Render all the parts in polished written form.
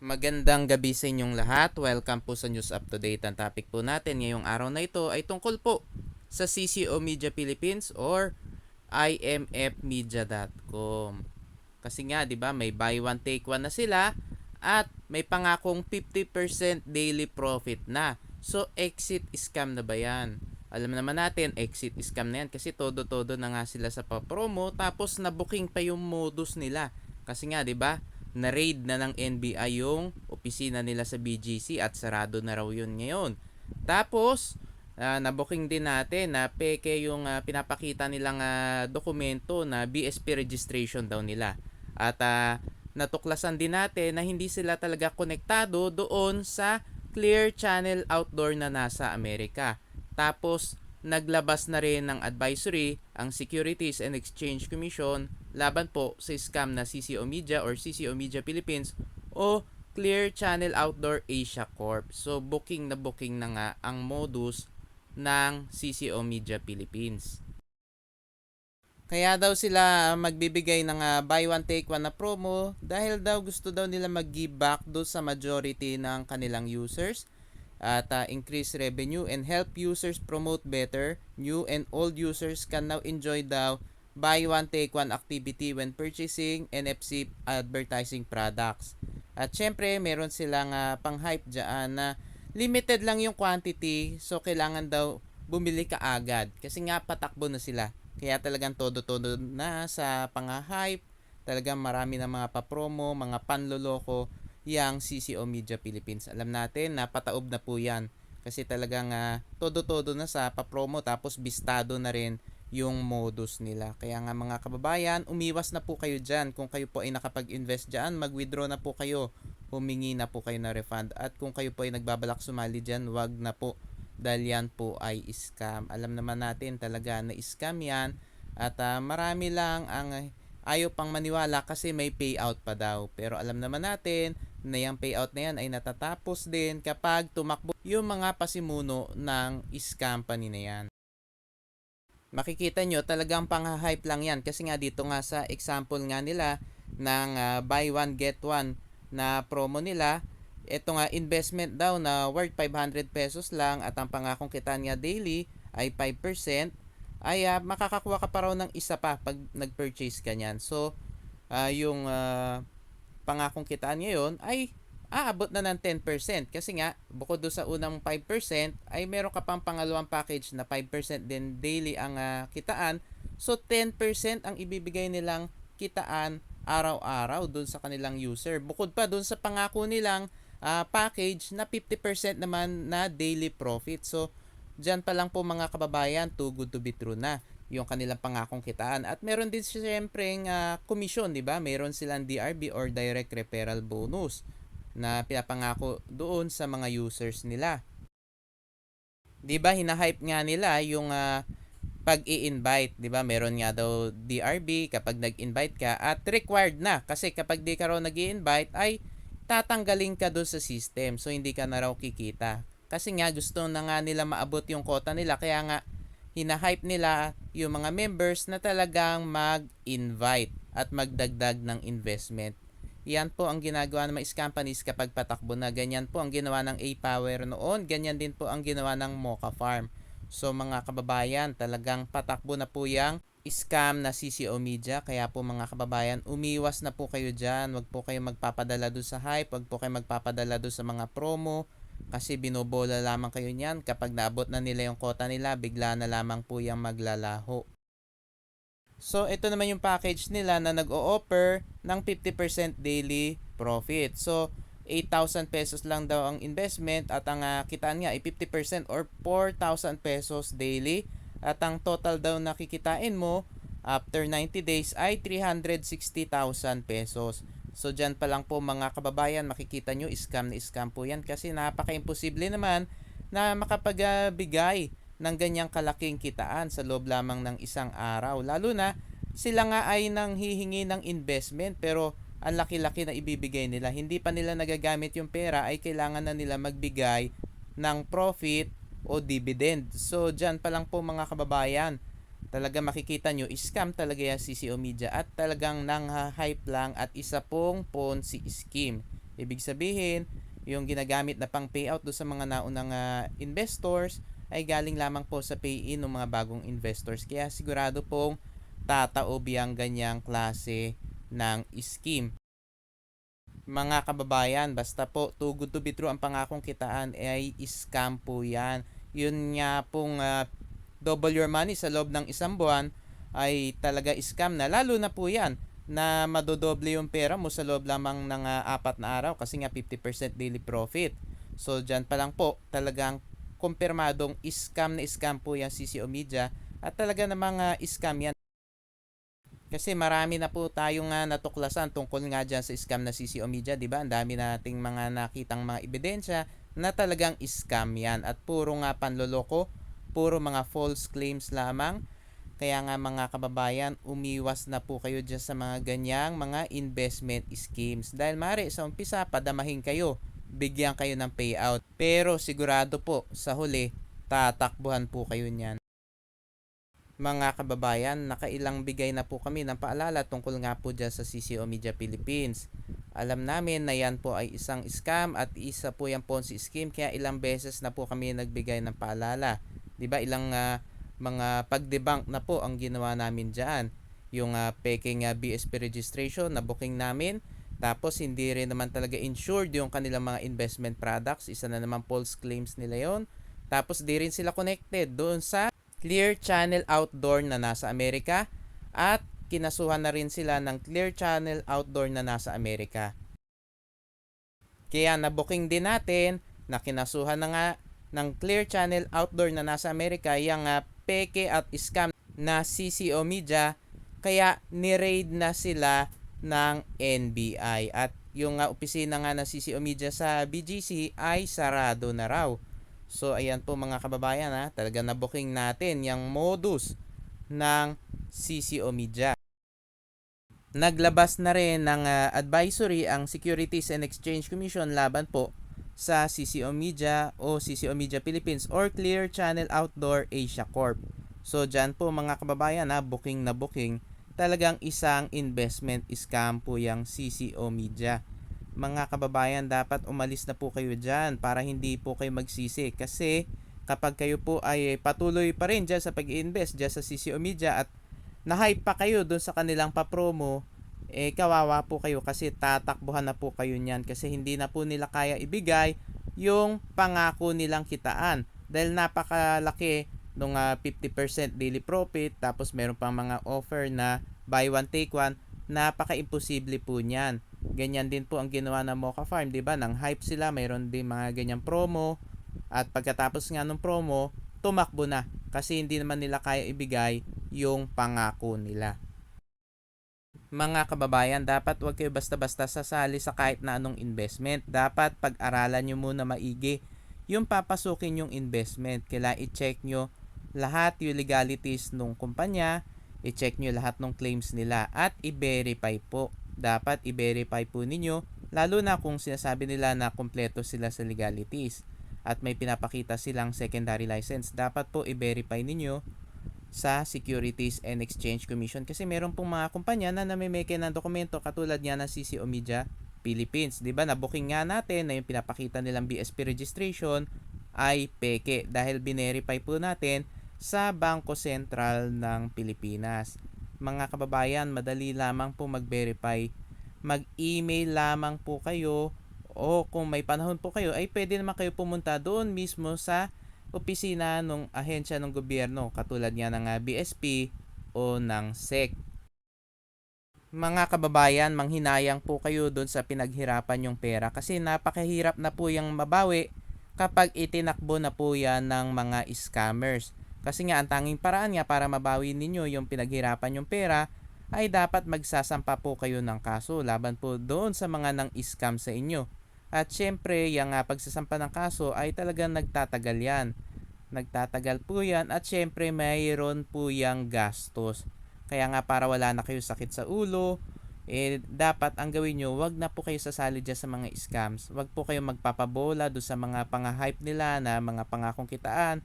Magandang gabi sa inyong lahat. Welcome po sa News Up to Date. Ang topic po natin ngayong araw na ito ay tungkol po sa CCO Media Philippines or imfmedia.com. Kasi nga, 'di ba, may buy one take one na sila at may pangakong 50% daily profit na. So exit scam na ba 'yan? Alam naman natin, exit scam na yan kasi todo-todo na nga sila sa pa-promo tapos na-booking pa yung modus nila. Kasi nga, 'di ba? Na-raid na ng NBI yung opisina nila sa BGC at sarado na raw yun ngayon. Tapos, na-booking din natin na peke yung pinapakita nilang dokumento na BSP registration daw nila. At natuklasan din natin na hindi sila talaga konektado doon sa Clear Channel Outdoor na nasa Amerika. Tapos, naglabas na rin ng advisory ang Securities and Exchange Commission laban po sa scam na CCO Media or CCO Media Philippines o Clear Channel Outdoor Asia Corp. So booking na nga ang modus ng CCO Media Philippines. Kaya daw sila magbibigay ng buy one take one na promo dahil daw gusto daw nila mag-give back do sa majority ng kanilang users at increase revenue and help users promote better. New and old users can now enjoy daw buy one take one activity when purchasing NFC advertising products. At syempre, meron silang pang-hype dyan na limited lang yung quantity, so kailangan daw bumili ka agad kasi nga patakbo na sila. Kaya talagang todo-todo na sa pang-hype, talagang marami na mga pa-promo, mga panloloko yang CCO Media Philippines. Alam natin na pataob na po yan kasi talagang todo-todo na sa pa-promo tapos bistado na rin yung modus nila. Kaya nga mga kababayan, umiwas na po kayo dyan. Kung kayo po ay nakapag-invest dyan, mag-withdraw na po kayo. Humingi na po kayo na refund. At kung kayo po ay nagbabalak sumali dyan, wag na po. Dahil yan po ay scam. Alam naman natin talaga na scam yan. At marami lang ang ayaw pang maniwala kasi may payout pa daw. Pero alam naman natin na yung payout na yan ay natatapos din kapag tumakbo yung mga pasimuno ng scam company na yan. Makikita nyo talagang pang-hype lang yan kasi nga dito nga sa example nga nila ng buy one get one na promo nila, ito nga investment daw na worth 500 pesos lang at ang pangakong kita niya daily ay 5%, ay makakakuha ka pa raw ng isa pa pag nag-purchase ka niyan. So yung pangakong kitaan niya yun ay aabot na ng 10% kasi nga bukod do sa unang 5% ay meron ka pang pangalawang package na 5% din daily ang kitaan. So 10% ang ibibigay nilang kitaan araw-araw dun sa kanilang user. Bukod pa dun sa pangako nilang package na 50% naman na daily profit. So dyan pa lang po mga kababayan, too good to be true na yung kanilang pangakong kitaan. At meron din siyempre commission, di ba? Meron silang DRB or direct referral bonus na pinapangako doon sa mga users nila. 'Di ba hina-hype nga nila yung pag-i-invite, 'di ba? Meron nga daw DRB kapag nag-invite ka at required na kasi kapag di ka raw nag-i-invite ay tatanggalin ka doon sa system. So hindi ka na raw kikita. Kasi nga gusto na nga nila maabot yung quota nila kaya nga hina-hype nila yung mga members na talagang mag-invite at magdagdag ng investment. Yan po ang ginagawa ng mga companies kapag patakbo na. Ganyan po ang ginawa ng A-Power noon. Ganyan din po ang ginawa ng Mocha Farm. So mga kababayan, talagang patakbo na po yung scam na CCO Media. Kaya po mga kababayan, umiwas na po kayo dyan. Huwag po kayo magpapadala doon sa hype. Huwag po kayo magpapadala doon sa mga promo. Kasi binobola lamang kayo niyan. Kapag naabot na nila yung quota nila, bigla na lamang po yung maglalaho. So, ito naman yung package nila na nag-o-offer ng 50% daily profit. So, 8,000 pesos lang daw ang investment at ang kitaan nga ay 50% or 4,000 pesos daily. At ang total daw na kikitain mo after 90 days ay 360,000 pesos. So, dyan pa lang po mga kababayan, makikita nyo, scam na scam po yan kasi napaka-imposible naman na makapagbigay ng ganyang kalaking kitaan sa loob lamang ng isang araw. Lalo na sila nga ay nang hihingi ng investment pero ang laki-laki na ibibigay nila. Hindi pa nila nagagamit yung pera ay kailangan na nila magbigay ng profit o dividend. So dyan pa lang po mga kababayan, talaga makikita nyo, scam talaga yung CCO Media at talagang nang hype lang at isa pong Ponzi scheme. Ibig sabihin, yung ginagamit na pang payout do sa mga naunang investors ay galing lamang po sa pay-in ng mga bagong investors. Kaya sigurado pong tataob yung ganyang klase ng scheme. Mga kababayan, basta po too good to be true ang pangakong kitaan ay scam po yan. Yun nga pong double your money sa loob ng isang buwan ay talaga scam na. Lalo na po yan na madodoble yung pera mo sa loob lamang ng 4 na araw kasi nga 50% daily profit. So dyan pa lang po talagang kumpirmadong scam na scam po yung CCO Media at talaga namang scam yan. Kasi marami na po tayong natuklasan tungkol nga dyan sa scam na CCO Media, di ba? Ang dami nating mga nakitang mga ebidensya na talagang scam yan at puro nga panloloko, puro mga false claims lamang. Kaya nga mga kababayan, umiwas na po kayo dyan sa mga ganyang mga investment schemes. Dahil mari sa umpisa, padamahin kayo, bigyan kayo ng payout. Pero sigurado po, sa huli, tatakbuhan po kayo niyan. Mga kababayan, nakailang bigay na po kami ng paalala tungkol nga po dyan sa CCO Media Philippines. Alam namin na yan po ay isang scam at isa po yung Ponzi scheme kaya ilang beses na po kami nagbigay ng paalala. 'Di ba? Ilang mga pag-debunk na po ang ginawa namin diyan. Yung peking BSP registration na booking namin, tapos hindi rin naman talaga insured yung kanilang mga investment products, isa na naman false claims nila yon. Tapos di rin sila connected doon sa Clear Channel Outdoor na nasa Amerika at kinasuhan na rin sila ng Clear Channel Outdoor na nasa Amerika. Kaya na-booking din natin na kinasuhan na nga ng Clear Channel Outdoor na nasa Amerika yung peke at scam na CCO Media kaya ni-raid na sila ng NBI at yung opisina nga ng CCO Media sa BGC ay sarado na raw. So ayan po mga kababayan talaga na booking natin yung modus ng CCO Media. Naglabas na rin ng advisory ang Securities and Exchange Commission laban po sa CCO Media o CCO Media Philippines or Clear Channel Outdoor Asia Corp. So dyan po mga kababayan booking na booking, talagang isang investment scam po yung CCO Media. Mga kababayan, dapat umalis na po kayo dyan para hindi po kayo magsisi kasi kapag kayo po ay patuloy pa rin dyan sa pag-i-invest dyan sa CCO Media at na-hype pa kayo doon sa kanilang pa-promo, kawawa po kayo kasi tatakbuhan na po kayo niyan kasi hindi na po nila kaya ibigay yung pangako nilang kitaan dahil napakalaki nung 50% daily profit tapos meron pang mga offer na buy one take one, napaka-imposible po niyan. Ganyan din po ang ginawa ng Mocha Farm, 'di ba? Nang hype sila, mayroon din mga ganyang promo at pagkatapos nga ng promo, tumakbo na kasi hindi naman nila kaya ibigay yung pangako nila. Mga kababayan, dapat huwag kayo basta-basta sasali sa kahit na anong investment. Dapat pag-aralan nyo muna maigi yung papasukin yung investment. Kailangan i-check nyo lahat yung legalities ng kumpanya, i-check nyo lahat ng claims nila at i-verify po. Dapat i-verify po ninyo lalo na kung sinasabi nila na kompleto sila sa legalities at may pinapakita silang secondary license. Dapat po i-verify ninyo sa Securities and Exchange Commission kasi meron pong mga kumpanya na namimeke ng dokumento katulad nga ng CCO Media Philippines. 'Di ba? Na-booking nga natin na yung pinapakita nilang BSP registration ay peke dahil binerify po natin sa Bangko Sentral ng Pilipinas. Mga kababayan, madali lamang po mag-verify. Mag-email lamang po kayo o kung may panahon po kayo ay pwede naman kayo pumunta doon mismo sa opisina ng ahensya ng gobyerno katulad nga ng BSP o ng SEC. Mga kababayan, manghinayang po kayo doon sa pinaghirapan yung pera kasi napakahirap na po yung mabawi kapag itinakbo na po yan ng mga scammers. Kasi nga ang tanging paraan nga para mabawi ninyo yung pinaghirapan yung pera ay dapat magsasampa po kayo ng kaso laban po doon sa mga nang scam sa inyo. At syempre, yung pagsasampa ng kaso ay talagang nagtatagal yan. Nagtatagal po yan at syempre mayroon po yung gastos. Kaya nga para wala na kayo sakit sa ulo, dapat ang gawin nyo, wag na po kayo sasali dyan sa mga scams. Wag po kayo magpapabola doon sa mga pang-hype nila na mga pangakong kitaan.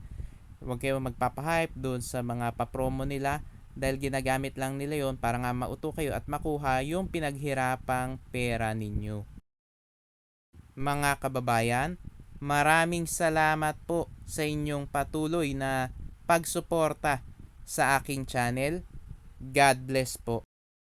Huwag kayo magpapahype doon sa mga papromo nila dahil ginagamit lang nila yon para nga mauto kayo at makuha yung pinaghirapang pera ninyo. mga kababayan, maraming salamat po sa inyong patuloy na pagsuporta sa aking channel. God bless po.